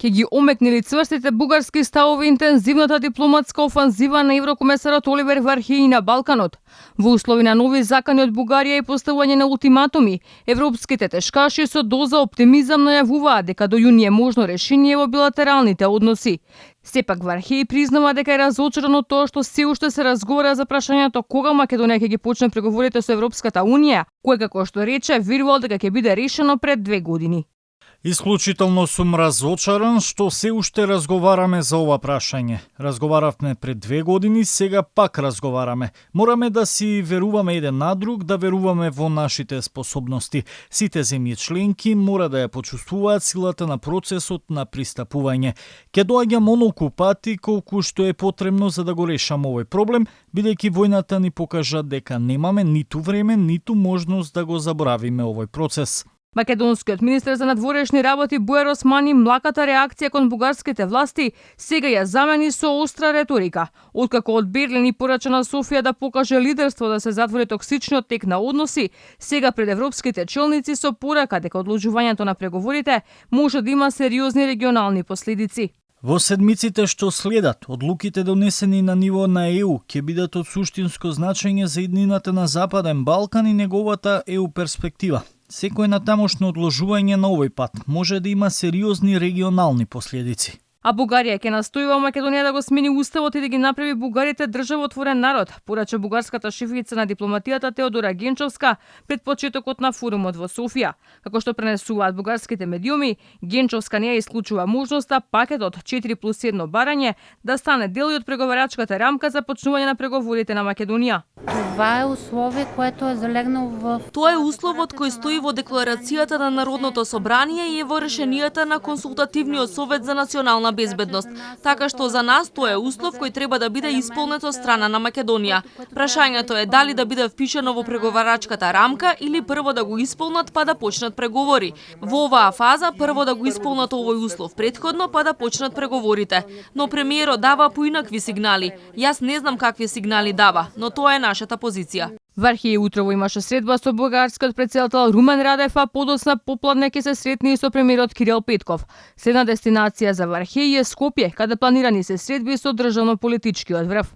Ке ги омекнели цврстите бугарски ставови интензивната дипломатска офанзива на еврокомесарот Оливер Вархеи на Балканот. Во услови на нови закони од Бугарија и поставување на ултиматуми, европските тешкаши со доза оптимизам најавуваат дека до јуни е можно решение во билатералните односи. Сепак Вархеи признава дека е разочаран од тоа што се уште се разговара за прашањето кога Македонија ќе ги почне преговорите со Европската унија, кое како што рече верувал дека ќе биде решено пред 2 години. Исклучително сум разочаран што се уште разговараме за ова прашање. Разговаравме пред 2 години, сега пак разговараме. Мораме да си веруваме еден на друг, да веруваме во нашите способности. Сите земји членки мора да ја почувствуваат силата на процесот на пристапување. Ке доаѓам онолку пати колку што е потребно за да го решам овој проблем, бидејќи војната ни покажа дека немаме ниту време, ниту можност да го заборавиме овој процес. Македонскиот министер за надворешни работи Бујар Османи млаката реакција кон бугарските власти сега ја замени со остра реторика. Откако од Берлин и порача на Софија да покаже лидерство да се затвори токсичниот тек на односи, сега пред европските челници со порака дека одложувањето на преговорите може да има сериозни регионални последици. Во седмиците што следат, одлуките донесени на ниво на ЕУ ќе бидат од суштинско значење за иднината на Западен Балкан и неговата ЕУ перспектива. Секој натамошно одложување на овој пат може да има сериозни регионални последици. А Бугарија ќе настојува Македонија да го смени уставот и да ги направи бугарите државотворен народ, порача бугарската шефица на дипломатијата Теодора Генчовска пред почетокот на форумот во Софија. Како што пренесуваат бугарските медиуми, Генчовска не ја исклучува можноста пакетот 4+1 барање да стане дел од преговарачката рамка за почнување на преговорите на Македонија. Това е условие, което е залегнало в... Тоа е условот кој стои во декларацијата на Народното собрание и е во решенијата на Консултативниот совет за национална безбедност. Така што за нас тоа е услов кој треба да биде исполнет од страна на Македонија. Прашањето е дали да биде впишано во преговарачката рамка или прво да го исполнат па да почнат преговори. Во оваа фаза прво да го исполнат овој услов претходно па да почнат преговорите. Но премиерот дава поинакви сигнали. Јас не знам какви сигнали дава, но тоа е нашата позиција. Вархеи утрово имаше средба со бугарскиот претседател Румен Радев, а подоцна попладне ќе се сретне и со премиерот Кирил Петков. Следна дестинација за Вархеи е Скопје, каде планирани се средби со државно-политичкиот врв.